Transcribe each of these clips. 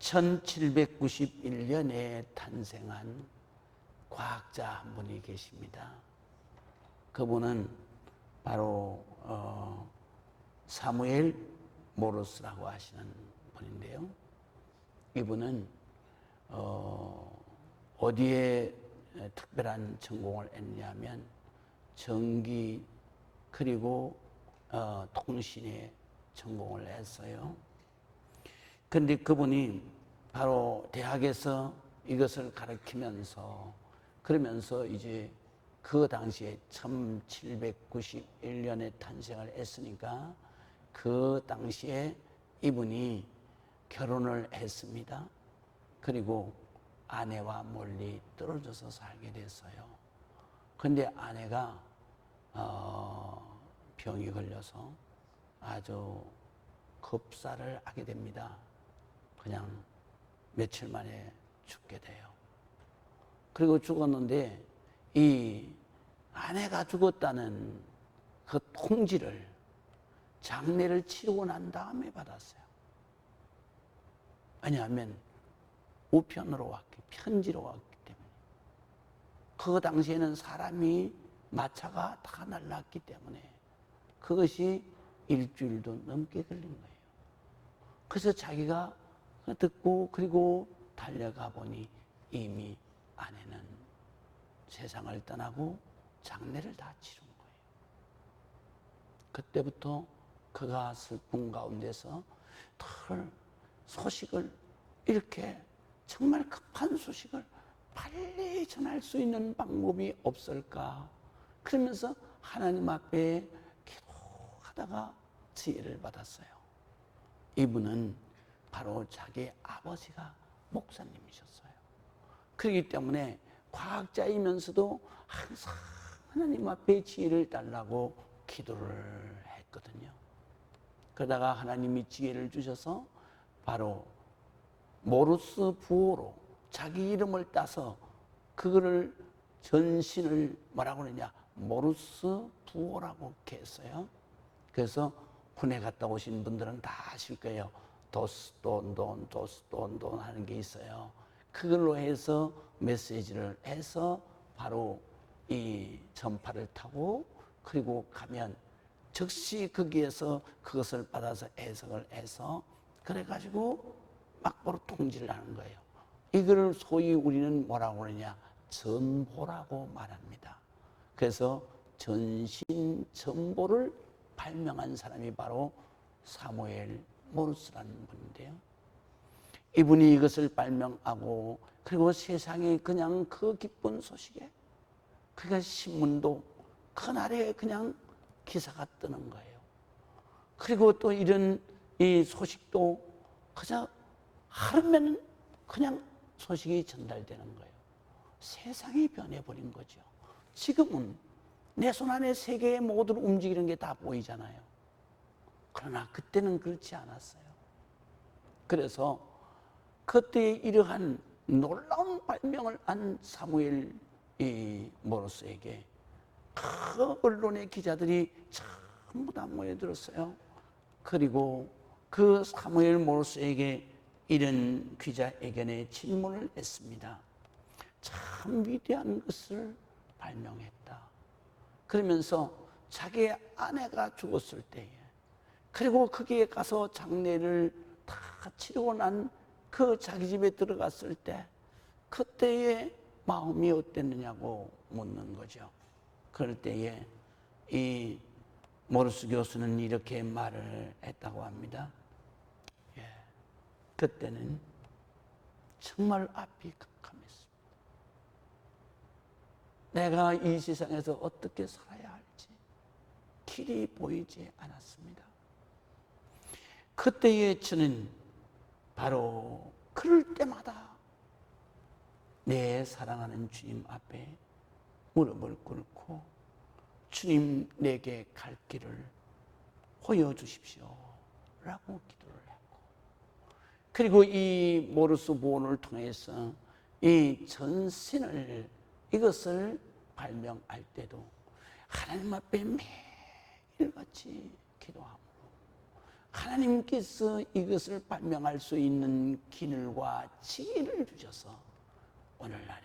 1791년에 탄생한 과학자 한 분이 계십니다. 그분은 바로 사무엘 모르스라고 하시는 분인데요. 이분은 어디에 특별한 전공을 했냐면 전기 그리고 통신에 전공을 했어요. 그런데 그분이 바로 대학에서 이것을 가르치면서 그러면서 이제 그 당시에 1791년에 탄생을 했으니까 그 당시에 이분이 결혼을 했습니다. 그리고 아내와 멀리 떨어져서 살게 됐어요. 그런데 아내가 병이 걸려서 아주 급사를 하게 됩니다. 그냥 며칠 만에 죽게 돼요. 그리고 죽었는데 이 아내가 죽었다는 그 통지를 장례를 치르고 난 다음에 받았어요. 왜냐하면 우편으로 왔기, 편지로 왔기 때문에. 그 당시에는 사람이 마차가 다 날랐기 때문에 그것이 일주일도 넘게 걸린 거예요. 그래서 자기가 듣고 그리고 달려가 보니 이미 아내는 세상을 떠나고 장례를 다 치른 거예요. 그때부터 그가 슬픔 가운데서 늘 소식을 이렇게 정말 급한 소식을 빨리 전할 수 있는 방법이 없을까 그러면서 하나님 앞에 기도하다가 지혜를 받았어요. 이분은 바로 자기 아버지가 목사님이셨어요. 그렇기 때문에 과학자이면서도 항상 하나님 앞에 지혜를 달라고 기도를 했거든요. 그러다가 하나님이 지혜를 주셔서 바로 모르스 부호로 자기 이름을 따서 그거를 전신을 뭐라고 그러냐 모르스 부호라고 했어요. 그래서 군에 갔다 오신 분들은 다 아실 거예요. 도스돈돈 도스돈돈 하는 게 있어요. 그걸로 해서 메시지를 해서 바로 이 전파를 타고 그리고 가면 즉시 거기에서 그것을 받아서 해석을 해서 그래가지고 막바로 통지를 하는 거예요. 이걸 소위 우리는 뭐라고 그러냐 전보라고 말합니다. 그래서 전신 전보를 발명한 사람이 바로 사무엘 모르스라는 분인데요. 이분이 이것을 발명하고 그리고 세상에 그냥 그 기쁜 소식에 그러니까 신문도 그날에 그냥 기사가 뜨는 거예요. 그리고 또 이런 이 소식도 그저 하루면 그냥 소식이 전달되는 거예요. 세상이 변해버린 거죠. 지금은 내 손 안에 세계의 모든 움직이는 게 다 보이잖아요. 그러나 그때는 그렇지 않았어요. 그래서 그때 이러한 놀라운 발명을 한 사무엘 모르스에게 그 언론의 기자들이 전부 다 모여들었어요. 그리고 그 사무엘 모르스에게 이런 기자회견에 질문을 했습니다. 참 위대한 것을 발명했다. 그러면서 자기 아내가 죽었을 때에 그리고 거기에 가서 장례를 다 치르고 난 그 자기 집에 들어갔을 때 그때의 마음이 어땠느냐고 묻는 거죠. 그럴 때에 이 모르스 교수는 이렇게 말을 했다고 합니다. 그때는 정말 앞이 깜깜했습니다. 내가 이 세상에서 어떻게 살아야 할지 길이 보이지 않았습니다. 그때에 저는 바로 그럴 때마다 내 사랑하는 주님 앞에 무릎을 꿇고 주님 내게 갈 길을 보여주십시오 라고 기도를 했고 그리고 이 모르스 부원을 통해서 이 전신을 이것을 발명할 때도 하나님 앞에 매일같이 기도함으로 하나님께서 이것을 발명할 수 있는 기능과 지혜를 주셔서 오늘날에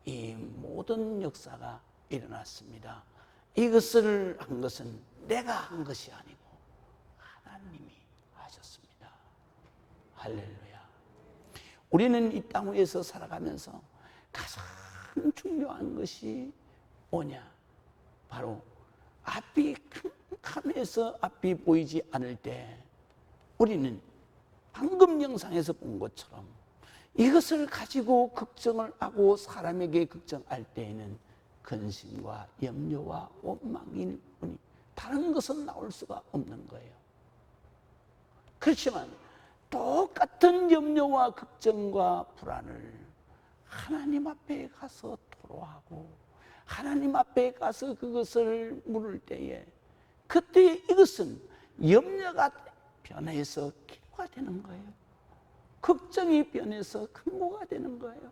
이 모든 역사가 일어났습니다. 이것을 한 것은 내가 한 것이 아니고 하나님이 하셨습니다. 할렐루야. 우리는 이 땅 위에서 살아가면서 가장 중요한 것이 뭐냐? 바로 앞이 캄캄해서 앞이 보이지 않을 때 우리는 방금 영상에서 본 것처럼 이것을 가지고 걱정을 하고 사람에게 걱정할 때에는 근심과 염려와 원망일 뿐이 다른 것은 나올 수가 없는 거예요. 그렇지만 똑같은 염려와 걱정과 불안을 하나님 앞에 가서 토로하고 하나님 앞에 가서 그것을 물을 때에 그때 이것은 염려가 변해서 기도가 되는 거예요. 걱정이 변해서 큰고가 되는 거예요.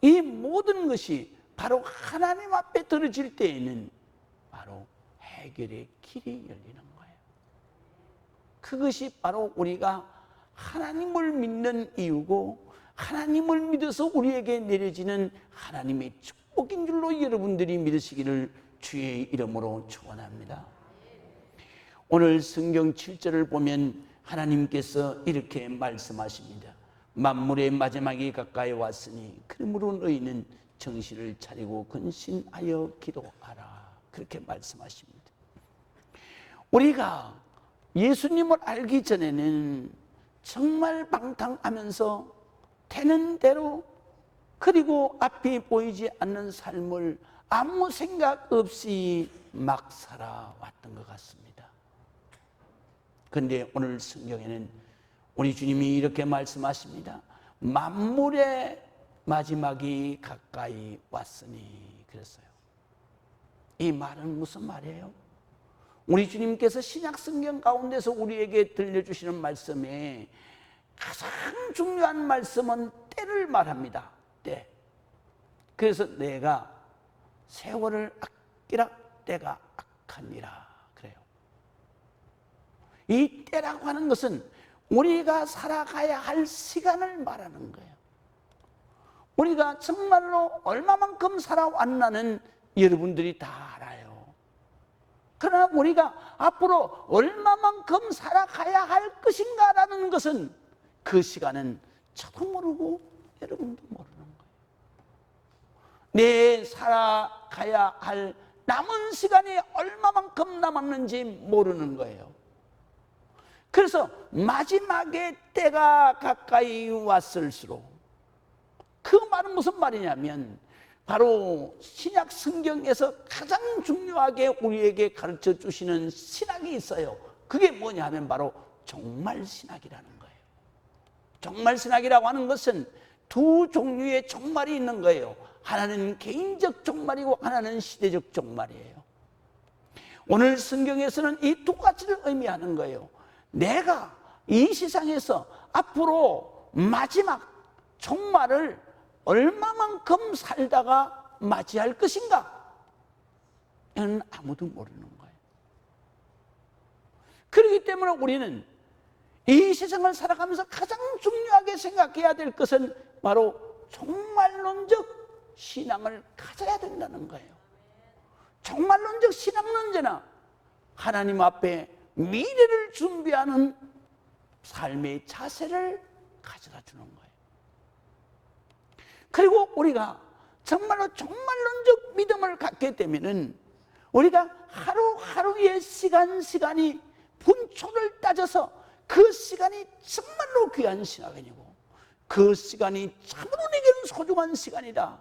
이 모든 것이 바로 하나님 앞에 들어질 때에는 바로 해결의 길이 열리는 거예요. 그것이 바로 우리가 하나님을 믿는 이유고 하나님을 믿어서 우리에게 내려지는 하나님의 축복인 줄로 여러분들이 믿으시기를 주의 이름으로 축원합니다. 오늘 성경 7절을 보면 하나님께서 이렇게 말씀하십니다. 만물의 마지막이 가까이 왔으니 그러므로 너희는 정신을 차리고 근신하여 기도하라. 그렇게 말씀하십니다. 우리가 예수님을 알기 전에는 정말 방탕하면서 되는 대로 그리고 앞이 보이지 않는 삶을 아무 생각 없이 막 살아왔던 것 같습니다. 그런데 오늘 성경에는 우리 주님이 이렇게 말씀하십니다. 만물의 마지막이 가까이 왔으니 그랬어요. 이 말은 무슨 말이에요? 우리 주님께서 신약 성경 가운데서 우리에게 들려주시는 말씀에 가장 중요한 말씀은 때를 말합니다. 때. 그래서 내가 세월을 아끼라 때가 악하니라 그래요. 이 때라고 하는 것은 우리가 살아가야 할 시간을 말하는 거예요. 우리가 정말로 얼마만큼 살아왔나는 여러분들이 다 알아요. 그러나 우리가 앞으로 얼마만큼 살아가야 할 것인가라는 것은 그 시간은 저도 모르고 여러분도 모르는 거예요. 내 살아가야 할 남은 시간이 얼마만큼 남았는지 모르는 거예요. 그래서 마지막에 때가 가까이 왔을수록 그 말은 무슨 말이냐면 바로 신약 성경에서 가장 중요하게 우리에게 가르쳐 주시는 신학이 있어요. 그게 뭐냐 하면 바로 종말신학이라는 거예요. 종말신학이라고 하는 것은 두 종류의 종말이 있는 거예요. 하나는 개인적 종말이고 하나는 시대적 종말이에요. 오늘 성경에서는 이 두 가지를 의미하는 거예요. 내가 이 세상에서 앞으로 마지막 종말을 얼마만큼 살다가 맞이할 것인가? 이는 아무도 모르는 거예요. 그렇기 때문에 우리는 이 세상을 살아가면서 가장 중요하게 생각해야 될 것은 바로 종말론적 신앙을 가져야 된다는 거예요. 종말론적 신앙은 언제나 하나님 앞에 미래를 준비하는 삶의 자세를 가져다 주는 거예요. 그리고 우리가 정말로 종말론적 믿음을 갖게 되면은 우리가 하루하루의 시간이 분초를 따져서 그 시간이 정말로 귀한 시간이고 그 시간이 참으로 내게는 소중한 시간이다.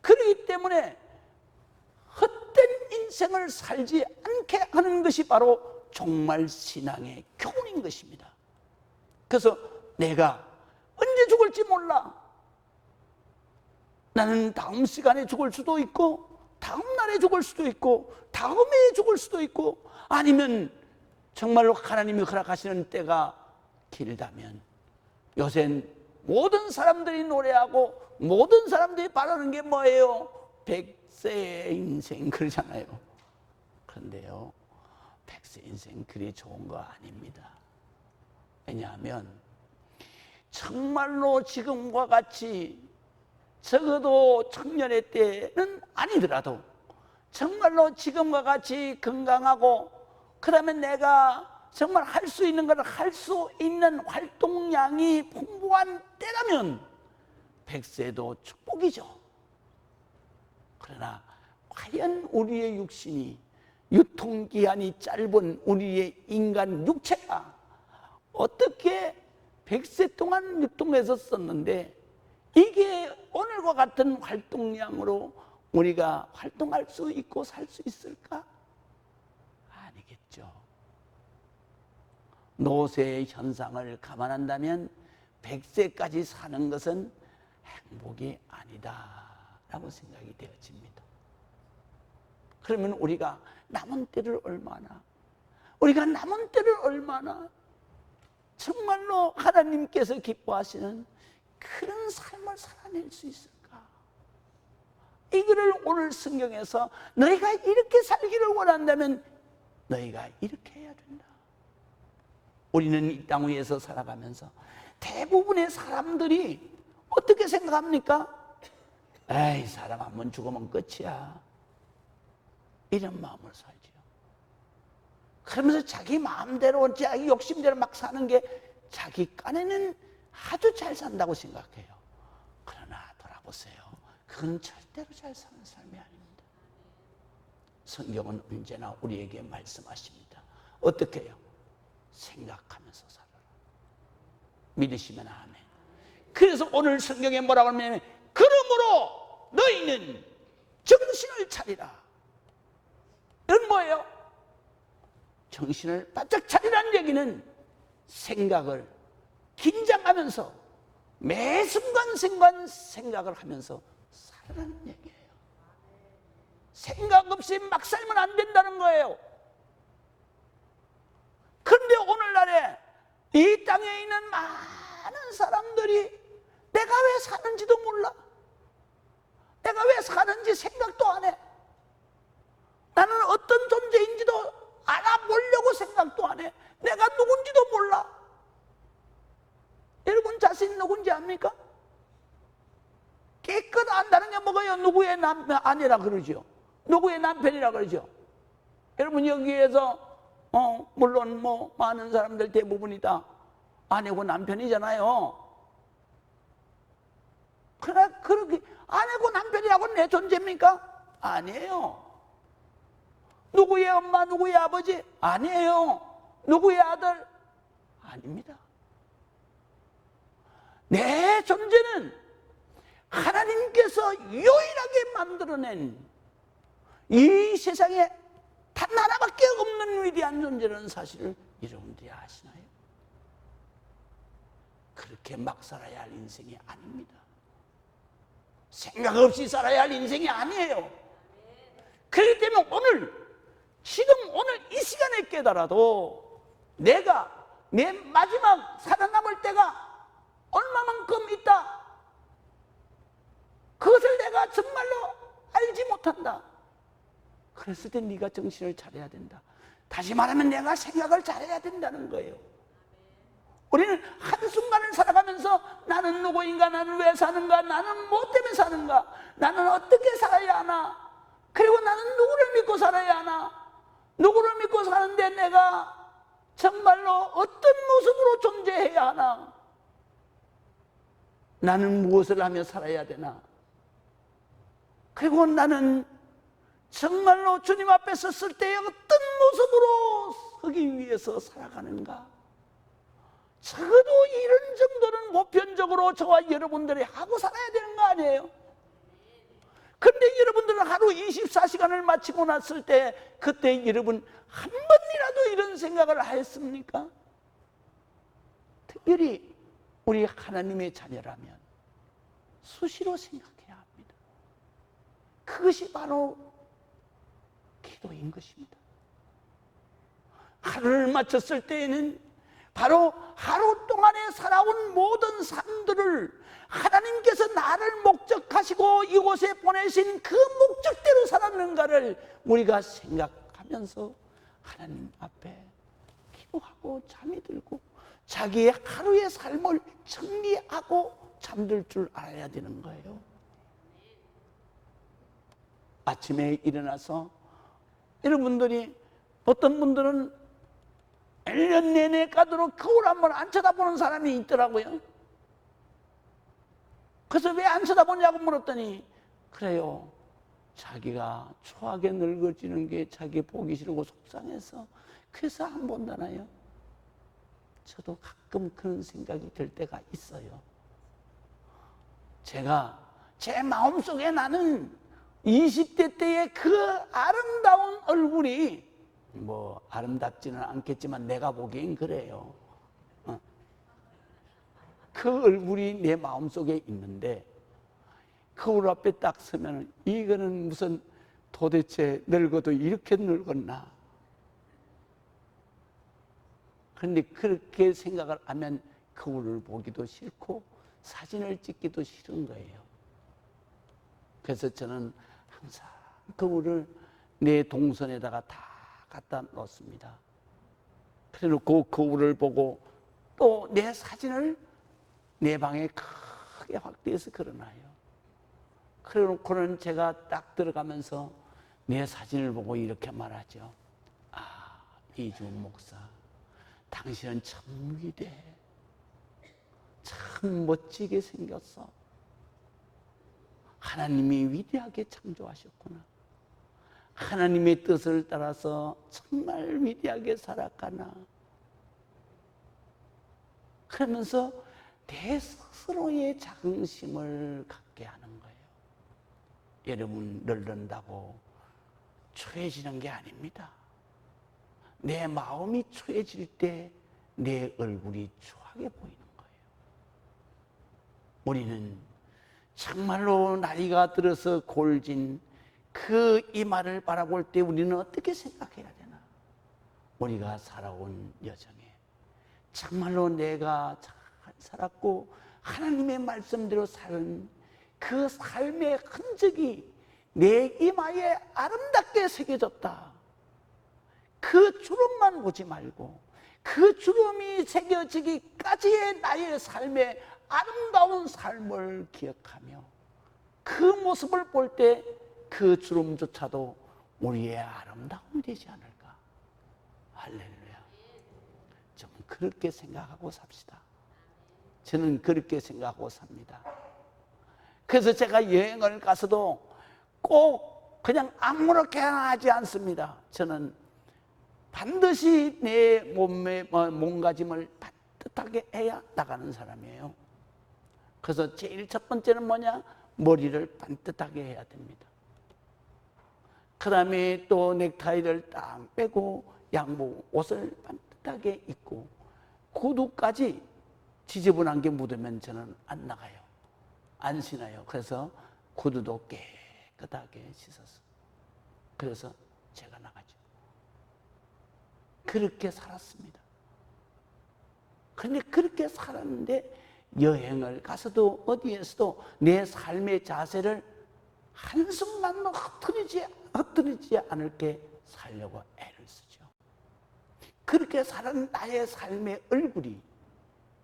그렇기 때문에 헛된 인생을 살지 않게 하는 것이 바로 종말신앙의 교훈인 것입니다. 그래서 내가 언제 죽을지 몰라. 나는 다음 시간에 죽을 수도 있고 다음 날에 죽을 수도 있고 다음 해에 죽을 수도 있고 아니면 정말로 하나님이 허락하시는 때가 길다면 요새 모든 사람들이 노래하고 모든 사람들이 바라는 게 뭐예요? 100세의 인생 그러잖아요. 그런데요 백세 인생 그리 좋은 거 아닙니다. 왜냐하면 정말로 지금과 같이 적어도 청년의 때는 아니더라도 정말로 지금과 같이 건강하고 그다음에 내가 정말 할 수 있는 것을 할 수 있는 활동량이 풍부한 때라면 백세도 축복이죠. 그러나 과연 우리의 육신이 유통기한이 짧은 우리의 인간 육체가 어떻게 100세 동안 유통해서 썼는데 이게 오늘과 같은 활동량으로 우리가 활동할 수 있고 살 수 있을까? 아니겠죠. 노쇠의 현상을 감안한다면 100세까지 사는 것은 행복이 아니다라고 생각이 되어집니다. 그러면 우리가 남은 때를 얼마나 정말로 하나님께서 기뻐하시는 그런 삶을 살아낼 수 있을까? 이거를 오늘 성경에서 너희가 이렇게 살기를 원한다면 너희가 이렇게 해야 된다. 우리는 이 땅 위에서 살아가면서 대부분의 사람들이 어떻게 생각합니까? 에이, 사람 한 번 죽으면 끝이야. 이런 마음을 살지요. 그러면서 자기 마음대로, 자기 욕심대로 막 사는 게 자기 깐에는 아주 잘 산다고 생각해요. 그러나 돌아보세요. 그건 절대로 잘 사는 삶이 아닙니다. 성경은 언제나 우리에게 말씀하십니다. 어떻게 해요? 생각하면서 살아라. 믿으시면 아멘. 그래서 오늘 성경에 뭐라고 하냐면 그러므로 너희는 정신을 차리라. 이건 뭐예요? 정신을 바짝 차리라는 얘기는 생각을 긴장하면서 매 순간 생각을 하면서 살아라는 얘기예요. 생각 없이 막 살면 안 된다는 거예요. 그런데 오늘날에 이 땅에 있는 많은 사람들이 내가 왜 사는지도 몰라. 내가 왜 사는지 생각도 안 해. 나는 어떤 존재인지도 알아보려고 생각도 안 해. 내가 누군지도 몰라. 여러분 자신 누군지 압니까? 깨끗 안다는 게 뭐가요? 누구의 아내라 그러죠. 누구의 남편이라 그러죠. 여러분 여기에서 물론 뭐 많은 사람들 대부분이 다 아내고 남편이잖아요. 그러나 그렇게 아내고 남편이라고 내 존재입니까? 아니에요. 누구의 엄마, 누구의 아버지? 아니에요. 누구의 아들? 아닙니다. 내 존재는 하나님께서 유일하게 만들어낸 이 세상에 단 하나밖에 없는 위대한 존재라는 사실을 여러분들이 아시나요? 그렇게 막 살아야 할 인생이 아닙니다. 생각 없이 살아야 할 인생이 아니에요. 그렇기 때문에 지금 오늘 이 시간에 깨달아도 내가 내 마지막 살아남을 때가 얼마만큼 있다. 그것을 내가 정말로 알지 못한다. 그랬을 때 네가 정신을 차려야 된다. 다시 말하면 내가 생각을 잘해야 된다는 거예요. 우리는 한순간을 살아가면서 나는 누구인가, 나는 왜 사는가, 나는 뭐 때문에 사는가, 나는 어떻게 살아야 하나, 그리고 나는 누구를 믿고 살아야 하나, 누구를 믿고 사는데 내가 정말로 어떤 모습으로 존재해야 하나, 나는 무엇을 하며 살아야 되나, 그리고 나는 정말로 주님 앞에 섰을 때 어떤 모습으로 서기 위해서 살아가는가. 적어도 이런 정도는 보편적으로 저와 여러분들이 하고 살아야 되는 거 아니에요? 그런데 여러분들은 하루 24시간을 마치고 났을 때 그때 여러분 한 번이라도 이런 생각을 하였습니까? 특별히 우리 하나님의 자녀라면 수시로 생각해야 합니다. 그것이 바로 기도인 것입니다. 하루를 마쳤을 때에는 바로 하루 동안에 살아온 모든 삶들을 하나님께서 나를 목적하시고 이곳에 보내신 그 목적대로 살았는가를 우리가 생각하면서 하나님 앞에 기도하고 잠이 들고 자기의 하루의 삶을 정리하고 잠들 줄 알아야 되는 거예요. 아침에 일어나서 여러분들이 어떤 분들은 1년 내내 가도록 거울 한번 안 쳐다보는 사람이 있더라고요. 그래서 왜 안 쳐다보냐고 물었더니 그래요, 자기가 초하게 늙어지는 게 자기 보기 싫고 속상해서 그래서 안 본다나요? 저도 가끔 그런 생각이 들 때가 있어요. 제가 제 마음속에 나는 20대 때의 그 아름다운 얼굴이 뭐 아름답지는 않겠지만 내가 보기엔 그래요. 그 얼굴이 내 마음속에 있는데 거울 앞에 딱 서면 이거는 무슨 도대체 늙어도 이렇게 늙었나? 그런데 그렇게 생각을 하면 거울을 보기도 싫고 사진을 찍기도 싫은 거예요. 그래서 저는 항상 거울을 내 동선에다가 다 갖다 놓습니다. 그래놓고 거울을 보고 또 내 사진을 내 방에 크게 확대해서 걸어놔요. 그래놓고는 제가 딱 들어가면서 내 사진을 보고 이렇게 말하죠. 아, 이주은 목사, 당신은 참 위대해. 참 멋지게 생겼어. 하나님이 위대하게 창조하셨구나. 하나님의 뜻을 따라서 정말 위대하게 살아가나. 그러면서 내 스스로의 자긍심을 갖게 하는 거예요. 여러분, 늙는다고 초해지는 게 아닙니다. 내 마음이 초해질 때 내 얼굴이 초하게 보이는 거예요. 우리는 정말로 나이가 들어서 골진 그 이마를 바라볼 때 우리는 어떻게 생각해야 되나? 우리가 살아온 여정에 정말로 내가 잘 살았고 하나님의 말씀대로 사는 그 삶의 흔적이 내 이마에 아름답게 새겨졌다. 그 주름만 보지 말고 그 주름이 새겨지기까지의 나의 삶의 아름다운 삶을 기억하며 그 모습을 볼 때 그 주름조차도 우리의 아름다움이 되지 않을까. 할렐루야. 좀 그렇게 생각하고 삽시다. 저는 그렇게 생각하고 삽니다. 그래서 제가 여행을 가서도 꼭 그냥 아무렇게나 하지 않습니다. 저는 반드시 내 몸의 몸가짐을 반듯하게 해야 나가는 사람이에요. 그래서 제일 첫 번째는 뭐냐? 머리를 반듯하게 해야 됩니다. 그 다음에 또 넥타이를 딱 빼고 양복 옷을 반듯하게 입고 구두까지 지저분한 게 묻으면 저는 안 나가요. 안 신어요. 그래서 구두도 깨끗하게 씻어서 그래서 제가 나가죠. 그렇게 살았습니다. 그런데 그렇게 살았는데 여행을 가서도 어디에서도 내 삶의 자세를 한순간도 흩어지지 않을게 살려고 애를 쓰죠. 그렇게 사는 나의 삶의 얼굴이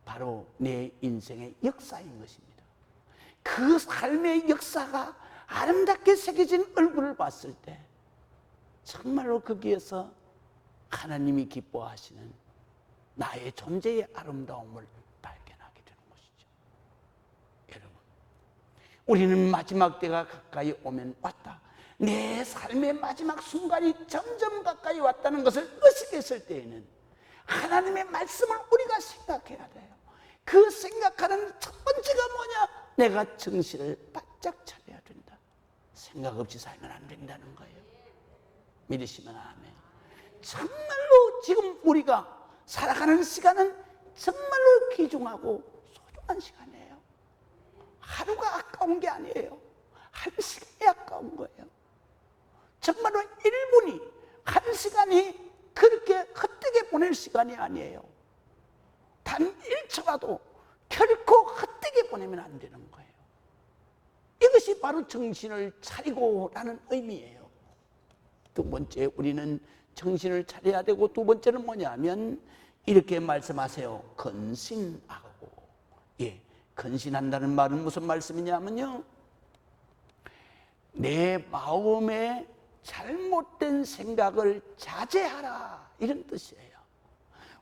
바로 내 인생의 역사인 것입니다. 그 삶의 역사가 아름답게 새겨진 얼굴을 봤을 때 정말로 거기에서 하나님이 기뻐하시는 나의 존재의 아름다움을 발견하게 되는 것이죠. 여러분, 우리는 마지막 때가 가까이 오면 왔다. 내 삶의 마지막 순간이 점점 가까이 왔다는 것을 의식했을 때에는 하나님의 말씀을 우리가 생각해야 돼요. 그 생각하는 첫 번째가 뭐냐? 내가 정신을 바짝 차려야 된다. 생각 없이 살면 안 된다는 거예요. 믿으시면 아멘. 정말로 지금 우리가 살아가는 시간은 정말로 귀중하고 소중한 시간이에요. 하루가 아까운 게 아니에요. 한 시간이 아까운 거예요. 정말로 1분이, 한 시간이 그렇게 헛되게 보낼 시간이 아니에요. 단 1초라도 결코 헛되게 보내면 안 되는 거예요. 이것이 바로 정신을 차리고라는 의미예요. 두 번째, 우리는 정신을 차려야 되고, 두 번째는 뭐냐면 이렇게 말씀하세요. 근신하고. 예, 근신한다는 말은 무슨 말씀이냐면요, 내 마음에 잘못된 생각을 자제하라, 이런 뜻이에요.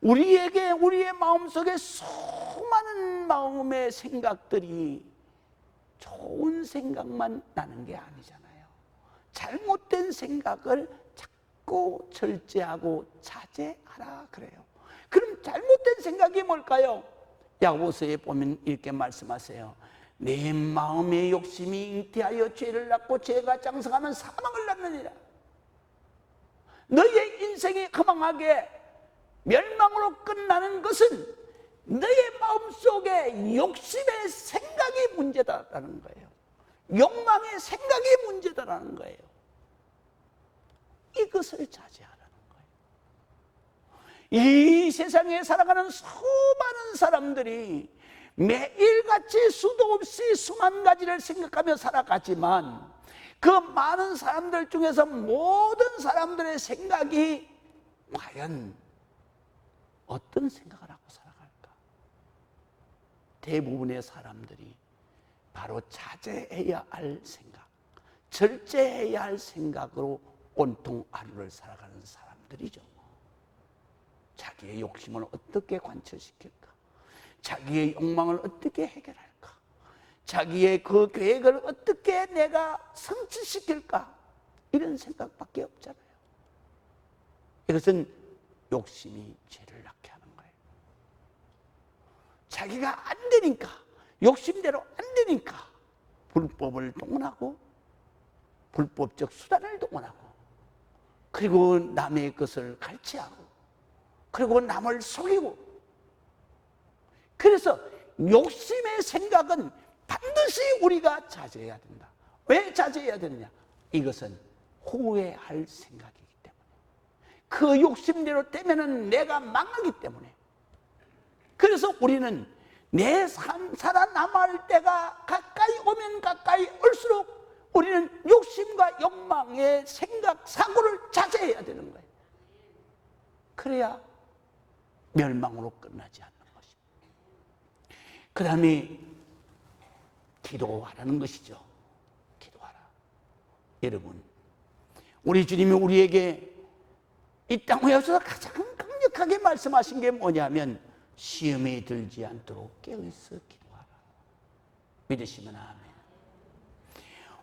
우리에게, 우리의 마음속에 수많은 마음의 생각들이 좋은 생각만 나는 게 아니잖아요. 잘못된 생각을 자꾸 절제하고 자제하라 그래요. 그럼 잘못된 생각이 뭘까요? 야고보서에 보면 이렇게 말씀하세요. 내 마음의 욕심이 잉태하여 죄를 낳고 죄가 장성하면 사망을 낳느니라. 너의 인생이 허망하게 멸망으로 끝나는 것은 너의 마음속에 욕심의 생각이 문제다라는 거예요. 욕망의 생각이 문제다라는 거예요. 이것을 자제하라는 거예요. 이 세상에 살아가는 수많은 사람들이 매일같이 수도 없이 수만 가지를 생각하며 살아가지만, 그 많은 사람들 중에서 모든 사람들의 생각이 과연 어떤 생각을 하고 살아갈까? 대부분의 사람들이 바로 자제해야 할 생각, 절제해야 할 생각으로 온통 하루를 살아가는 사람들이죠. 자기의 욕심을 어떻게 관철시킬까? 자기의 욕망을 어떻게 해결할까? 자기의 그 계획을 어떻게 내가 성취시킬까? 이런 생각밖에 없잖아요. 이것은 욕심이 죄를 낳게 하는 거예요. 자기가 안 되니까, 욕심대로 안 되니까 불법을 동원하고, 불법적 수단을 동원하고, 그리고 남의 것을 갈취하고, 그리고 남을 속이고. 그래서 욕심의 생각은 반드시 우리가 자제해야 된다. 왜 자제해야 되느냐? 이것은 후회할 생각이기 때문에, 그 욕심대로 되면은 내가 망하기 때문에. 그래서 우리는 내 삶 살아남을 때가 가까이 오면 가까이 올수록 우리는 욕심과 욕망의 생각, 사고를 자제해야 되는 거예요. 그래야 멸망으로 끝나지 않는 것입니다. 그 다음에 기도하라는 것이죠. 기도하라. 여러분, 우리 주님이 우리에게 이 땅에 오셔서 가장 강력하게 말씀하신 게 뭐냐면, 시험에 들지 않도록 깨어있어 기도하라. 믿으시면 아멘.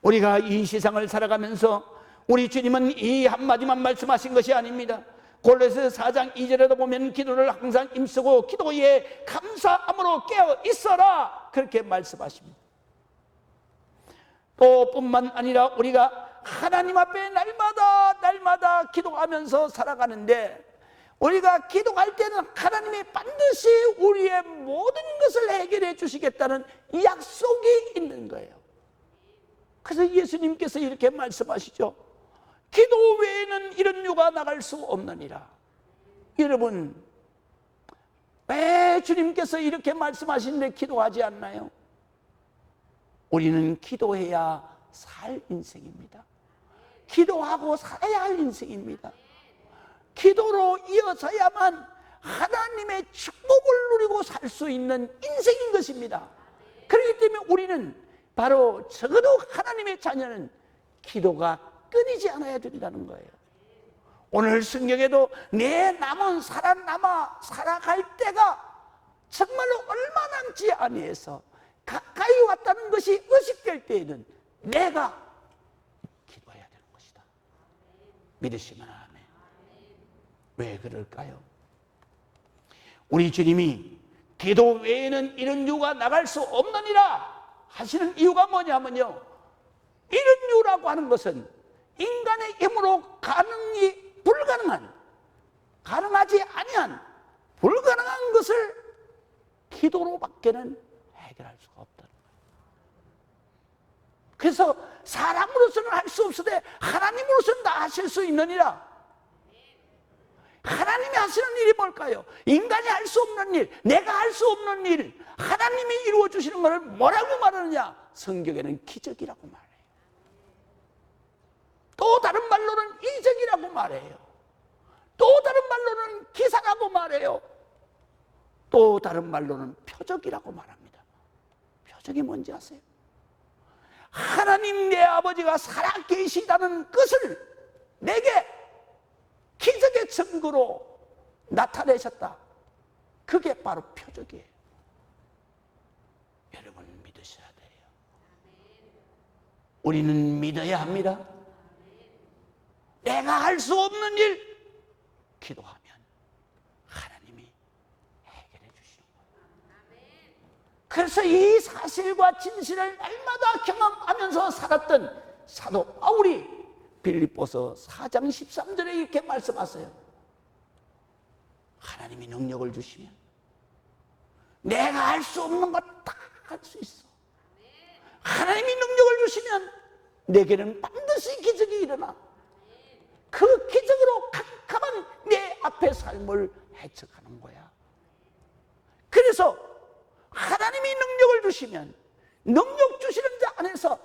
우리가 이 세상을 살아가면서 우리 주님은 이 한마디만 말씀하신 것이 아닙니다. 골로새서 4장 2절에도 보면 기도를 항상 힘쓰고 기도에 감사함으로 깨어 있어라, 그렇게 말씀하십니다. 또 뿐만 아니라 우리가 하나님 앞에 날마다 기도하면서 살아가는데, 우리가 기도할 때는 하나님이 반드시 우리의 모든 것을 해결해 주시겠다는 약속이 있는 거예요. 그래서 예수님께서 이렇게 말씀하시죠. 기도 외에는 이런 유가 나갈 수 없느니라. 여러분, 왜 주님께서 이렇게 말씀하시는데 기도하지 않나요? 우리는 기도해야 살 인생입니다. 기도하고 살아야 할 인생입니다. 기도로 이어서야만 하나님의 축복을 누리고 살 수 있는 인생인 것입니다. 그렇기 때문에 우리는 바로 적어도 하나님의 자녀는 기도가 끊이지 않아야 된다는 거예요. 오늘 성경에도 내 남은 살아갈 때가 정말로 얼마 남지 아니해서 가까이 왔다는 것이 의식될 때에는 내가 기도해야 되는 것이다. 믿으시면 아멘. 왜 그럴까요? 우리 주님이 기도 외에는 이런 유가 나갈 수 없느니라 하시는 이유가 뭐냐면요, 이런 유라고 하는 것은 인간의 힘으로 가능하지 아니한 불가능한 것을 기도로밖에는 해결할 수가 없다는 거예요. 그래서 사람으로서는 할 수 없으되 하나님으로서는 다 하실 수 있느니라. 하나님이 하시는 일이 뭘까요? 인간이 할 수 없는 일, 내가 할 수 없는 일, 하나님이 이루어 주시는 것을 뭐라고 말하느냐? 성경에는 기적이라고 말해요. 또 다른 말로는 이적이라고 말해요. 또 다른 말로는 기사라고 말해요. 또 다른 말로는 표적이라고 말합니다. 표적이 뭔지 아세요? 하나님 내 아버지가 살아계시다는 것을 내게 기적의 증거로 나타내셨다. 그게 바로 표적이에요. 여러분 믿으셔야 돼요. 우리는 믿어야 합니다. 내가 할 수 없는 일 기도하면 하나님이 해결해 주시는 거예요. 그래서 이 사실과 진실을 날마다 경험하면서 살았던 사도 바울이 빌립보서 4장 13절에 이렇게 말씀하세요. 하나님이 능력을 주시면 내가 할 수 없는 것 다 할 수 있어. 하나님이 능력을 주시면 내게는 반드시 기적이 일어나. 그 기적으로 캄캄한 내 앞의 삶을 해석하는 거야. 그래서 하나님이 능력을 주시면 능력 주시는 자 안에서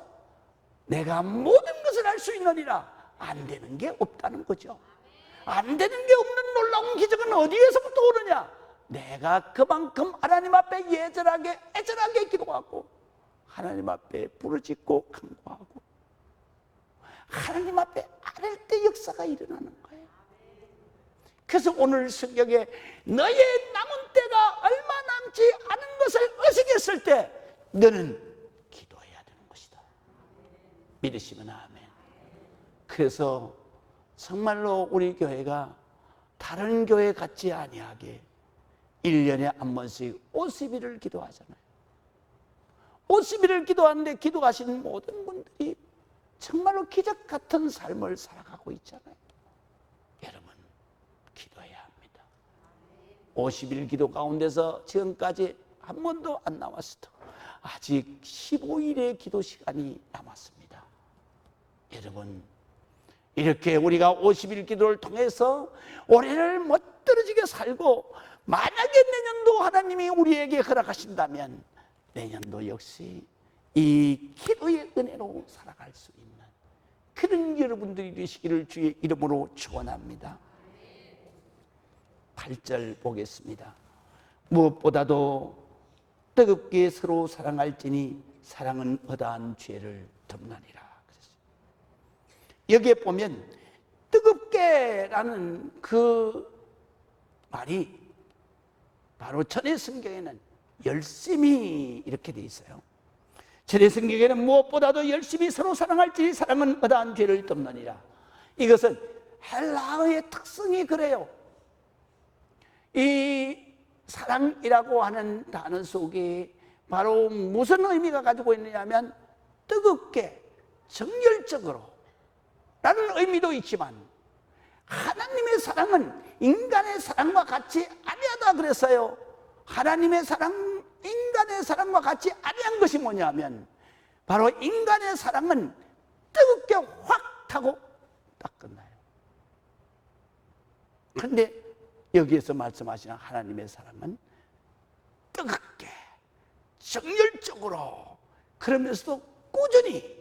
내가 모든 것을 할 수 있느니라. 안 되는 게 없다는 거죠. 안 되는 게 없는 놀라운 기적은 어디에서부터 오느냐? 내가 그만큼 하나님 앞에 애절하게 기도하고 하나님 앞에 부르짖고 간구하고 하나님 앞에 아랠 때 역사가 일어나는 거예요. 그래서 오늘 성경에 너의 남은 때가 얼마 남지 않은 것을 의식했을 때 너는 기도해야 되는 것이다. 믿으시면 아멘. 그래서 정말로 우리 교회가 다른 교회 같지 아니하게 1년에 한 번씩 50일을 기도하잖아요. 50일을 기도하는데 기도하시는 모든 분들이 정말로 기적 같은 삶을 살아가고 있잖아요. 여러분 기도해야 합니다. 50일 기도 가운데서 지금까지 한 번도 안 나왔어도 아직 15일의 기도 시간이 남았습니다. 여러분 이렇게 우리가 50일 기도를 통해서 올해를 멋들어지게 살고 만약에 내년도 하나님이 우리에게 허락하신다면 내년도 역시 이 기도의 은혜로 살아갈 수 있는 그런 여러분들이 되시기를 주의 이름으로 축원합니다. 8절 보겠습니다. 무엇보다도 뜨겁게 서로 사랑할지니 사랑은 허다한 죄를 덮나니라. 여기에 보면 뜨겁게라는 그 말이 바로 전의 성경에는 열심히 이렇게 돼 있어요. 전의 성경에는 무엇보다도 열심히 서로 사랑할지니 사랑은 허다한 죄를 덮느니라. 이것은 헬라어의 특성이 그래요. 이 사랑이라고 하는 단어 속에 바로 무슨 의미가 가지고 있느냐면 뜨겁게 정열적으로 라는 의미도 있지만 하나님의 사랑은 인간의 사랑과 같이 아니하다 그랬어요. 하나님의 사랑, 인간의 사랑과 같이 아니한 것이 뭐냐면 바로 인간의 사랑은 뜨겁게 확 타고 딱 끝나요. 그런데 여기에서 말씀하시는 하나님의 사랑은 뜨겁게 정열적으로 그러면서도 꾸준히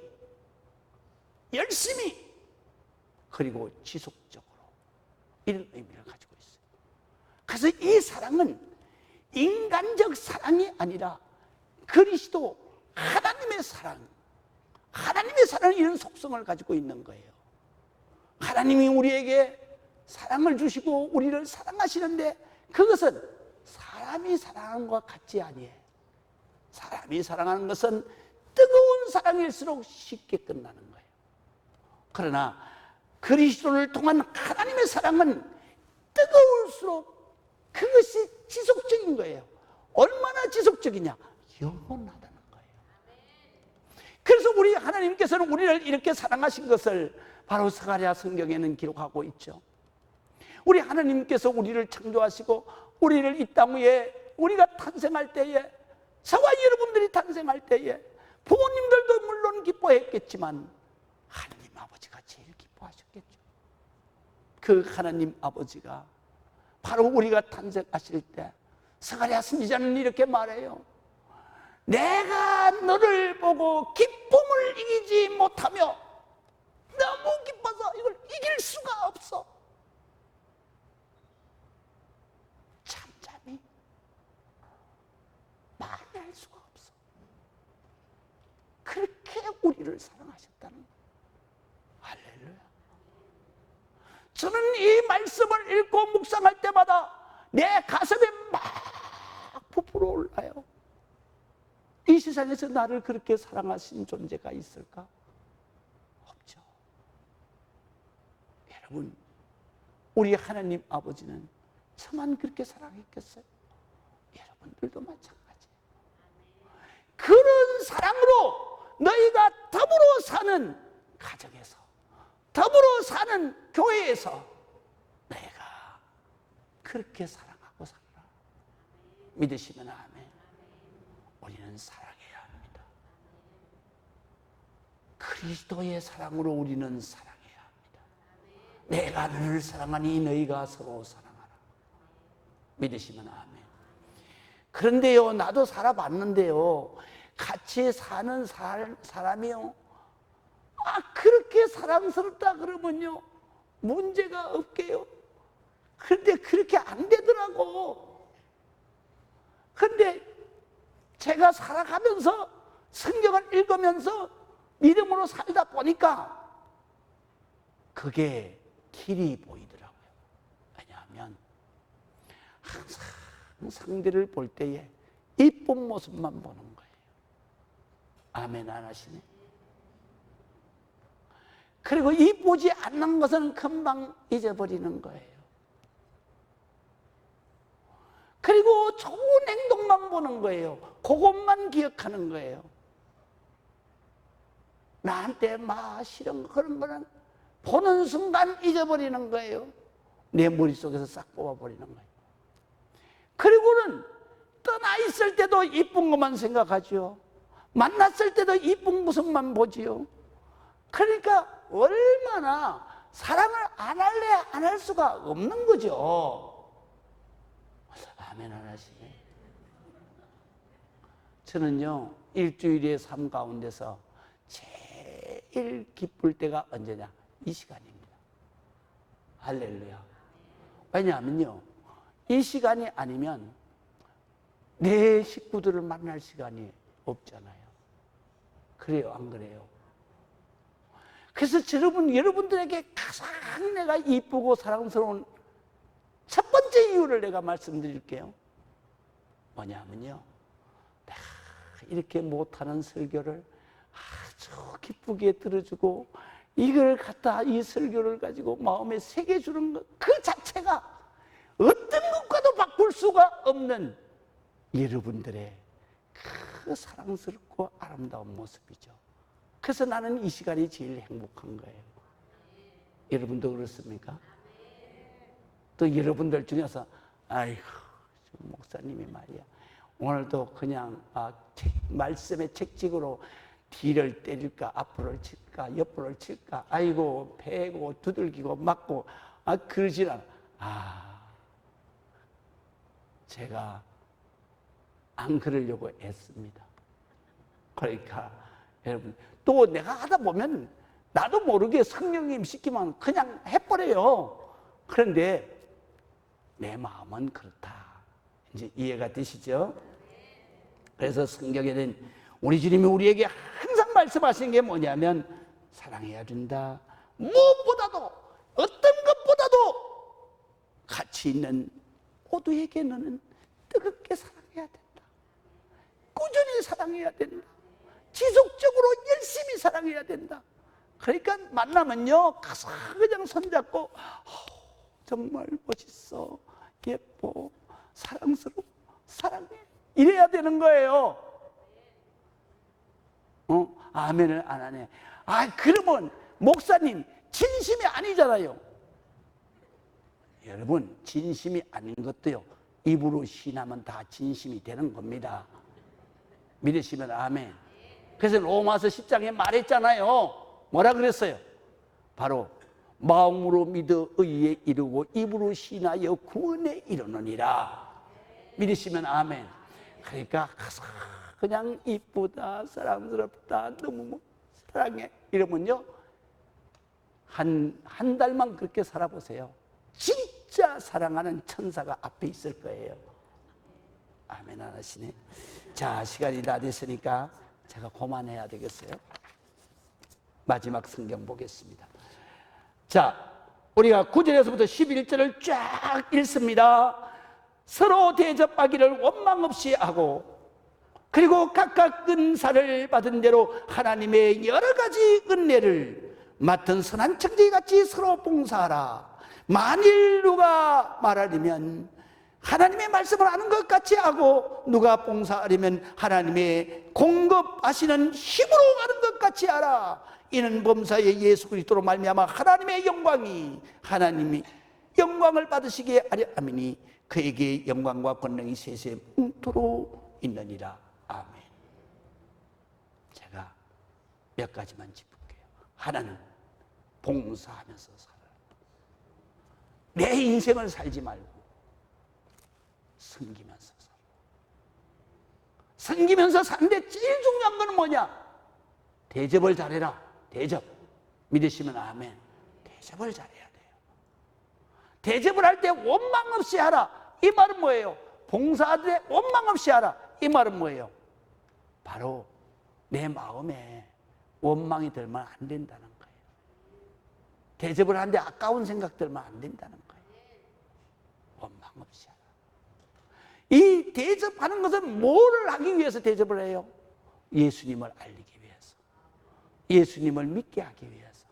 열심히 그리고 지속적으로 이런 의미를 가지고 있어요. 그래서 이 사랑은 인간적 사랑이 아니라 그리스도 하나님의 사랑은 이런 속성을 가지고 있는 거예요. 하나님이 우리에게 사랑을 주시고 우리를 사랑하시는데 그것은 사람이 사랑하는 것과 같지 아니에요. 사람이 사랑하는 것은 뜨거운 사랑일수록 쉽게 끝나는 거예요. 그러나 그리스도를 통한 하나님의 사랑은 뜨거울수록 그것이 지속적인 거예요. 얼마나 지속적이냐? 영원하다는 거예요. 그래서 우리 하나님께서는 우리를 이렇게 사랑하신 것을 바로 스가랴 성경에는 기록하고 있죠. 우리 하나님께서 우리를 창조하시고 우리를 이 땅 위에 우리가 탄생할 때에 저와 여러분들이 탄생할 때에 부모님들도 물론 기뻐했겠지만 하나님 아버지가 제일 기뻐하셨겠죠. 그 하나님 아버지가 바로 우리가 탄생하실 때 스가랴 선지자는 이렇게 말해요. 내가 너를 보고 기쁨을 이기지 못하며 너무 기뻐서 이걸 이길 수가 없어. 수가 없어. 그렇게 우리를 사랑하셨다는 거예요. 할렐루야. 저는 이 말씀을 읽고 묵상할 때마다 내 가슴에 막 부풀어 올라요. 이 세상에서 나를 그렇게 사랑하신 존재가 있을까? 없죠. 여러분, 우리 하나님 아버지는 저만 그렇게 사랑했겠어요? 여러분들도 마찬가지예요. 그런 사랑으로 너희가 더불어 사는 가정에서, 더불어 사는 교회에서 내가 그렇게 사랑하고 살아. 믿으시면 아멘. 우리는 사랑해야 합니다. 그리스도의 사랑으로 우리는 사랑해야 합니다. 내가 너를 사랑하니 너희가 서로 사랑하라. 믿으시면 아멘. 그런데요, 나도 살아봤는데요, 같이 사는 사람이요, 그렇게 사랑스럽다 그러면요 문제가 없게요. 그런데 그렇게 안 되더라고. 그런데 제가 살아가면서 성경을 읽으면서 믿음으로 살다 보니까 그게 길이 보이더라고요. 왜냐하면 항상 상대를 볼 때에 이쁜 모습만 보는 거예요. 아멘 안 하시네? 그리고 이쁘지 않는 것은 금방 잊어버리는 거예요. 그리고 좋은 행동만 보는 거예요. 그것만 기억하는 거예요. 나한테 막 싫은 그런 거는 보는 순간 잊어버리는 거예요. 내 머릿속에서 싹 뽑아버리는 거예요. 그리고는 떠나 있을 때도 이쁜 것만 생각하죠. 만났을 때도 이쁜 모습만 보지요. 그러니까 얼마나 사랑을 안 할래 안 할 수가 없는 거죠. 아멘 안 하시네. 저는요, 일주일의 삶 가운데서 제일 기쁠 때가 언제냐? 이 시간입니다. 할렐루야. 왜냐하면요, 이 시간이 아니면 내 식구들을 만날 시간이 없잖아요. 그래요, 안 그래요? 그래서 여러분들에게 가장 내가 이쁘고 사랑스러운 첫 번째 이유를 내가 말씀드릴게요. 뭐냐면요, 내가 이렇게 못하는 설교를 아주 기쁘게 들어주고 이걸 갖다 이 설교를 가지고 마음에 새겨주는 것 그 자체가 어떤 것과도 바꿀 수가 없는 여러분들의 그 사랑스럽고 아름다운 모습이죠. 그래서 나는 이 시간이 제일 행복한 거예요. 여러분도 그렇습니까? 또 여러분들 중에서 아이고 목사님이 말이야 오늘도 그냥 말씀의 책찍으로 뒤를 때릴까 앞으로 칠까 옆으로 칠까 아이고 패고 두들기고 맞고 그러질 않아. 제가 안 그러려고 애씁니다. 그러니까 여러분 또 내가 하다 보면 나도 모르게 성령님 시키면 그냥 해버려요. 그런데 내 마음은 그렇다. 이제 이해가 되시죠? 그래서 성경에는 우리 주님이 우리에게 항상 말씀하시는 게 뭐냐면 사랑해야 된다. 무엇보다도 어떤 것보다도 가치 있는 모두에게 너는 뜨겁게 사랑해야 된다. 꾸준히 사랑해야 된다. 지속적으로 열심히 사랑해야 된다. 그러니까 만나면요 가서 그냥 손잡고 정말 멋있어, 예뻐, 사랑스러워, 사랑해 이래야 되는 거예요. 아멘을 안 하네. 그러면 목사님 진심이 아니잖아요. 여러분 진심이 아닌 것도요 입으로 시인하면 다 진심이 되는 겁니다. 믿으시면 아멘. 그래서 로마서 10장에 말했잖아요. 뭐라 그랬어요? 바로 마음으로 믿어 의에 이르고 입으로 시인하여 구원에 이르느니라. 믿으시면 아멘. 그러니까 그냥 이쁘다, 사랑스럽다, 너무 사랑해 이러면요 한 달만 그렇게 살아보세요. 진짜 사랑하는 천사가 앞에 있을 거예요. 아멘. 아멘 안 하시네. 자, 시간이 다 됐으니까 제가 그만해야 되겠어요. 마지막 성경 보겠습니다. 자, 우리가 9절에서부터 11절을 쫙 읽습니다. 서로 대접하기를 원망 없이 하고, 그리고 각각 은사를 받은 대로 하나님의 여러 가지 은혜를 맡은 선한 청지기같이 서로 봉사하라. 만일 누가 말하려면 하나님의 말씀을 아는 것 같이 하고, 누가 봉사하려면 하나님의 공급하시는 힘으로 하는 것 같이 하라. 이는 범사의 예수 그리스도로 말미암아 하나님의 영광을 받으시게 하려 함이니 그에게 영광과 권능이 세세 뭉토록 있느니라. 아멘. 제가 몇 가지만 짚을게요. 하나는 봉사하면서 살아라. 내 인생을 살지 말고 섬기면서 살아. 섬기면서 사는데 제일 중요한 건 뭐냐? 대접을 잘해라. 대접. 믿으시면 아멘. 대접을 잘해야 돼요. 대접을 할 때 원망 없이 하라. 이 말은 뭐예요? 봉사할 때 원망 없이 하라. 이 말은 뭐예요? 바로 내 마음에 원망이 들면 안 된다는 거예요. 대접을 하는데 아까운 생각 들면 안 된다는 거예요. 원망 없이 하라. 이 대접하는 것은 뭐를 하기 위해서 대접을 해요? 예수님을 알리기 위해서, 예수님을 믿게 하기 위해서.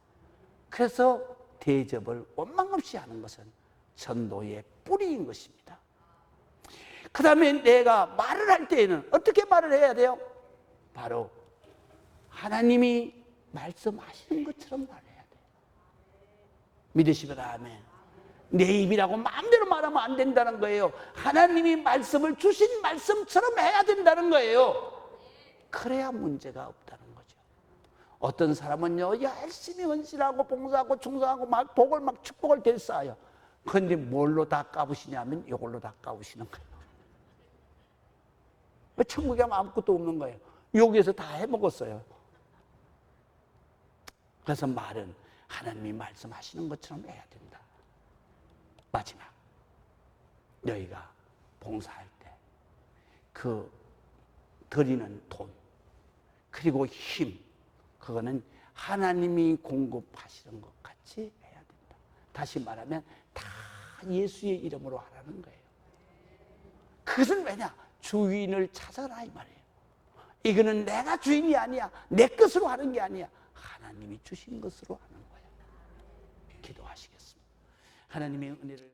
그래서 대접을 원망 없이 하는 것은 전도의 뿌리인 것입니다. 그 다음에 내가 말을 할 때에는 어떻게 말을 해야 돼요? 바로 하나님이 말씀하시는 것처럼 말해야 돼요. 믿으시면 아멘. 내 입이라고 마음대로 말하면 안 된다는 거예요. 하나님이 말씀을 주신 말씀처럼 해야 된다는 거예요. 그래야 문제가 없다는 거죠. 어떤 사람은요, 열심히 헌신하고 봉사하고 충성하고 막 복을 막 축복을 대쌓아요. 그런데 뭘로 다 까부시냐면 이걸로 다 까부시는 거예요. 천국에 하면 아무것도 없는 거예요. 여기에서 다 해먹었어요. 그래서 말은 하나님이 말씀하시는 것처럼 해야 된다. 마지막, 너희가 봉사할 때 그 드리는 돈 그리고 힘, 그거는 하나님이 공급하시는 것 같이 해야 된다. 다시 말하면 다 예수의 이름으로 하라는 거예요. 그것은 왜냐? 주인을 찾아라 이 말이에요. 이거는 내가 주인이 아니야. 내 것으로 하는 게 아니야. 하나님이 주신 것으로 하는 거예요. 기도하시겠습니다. 하나님의 은혜를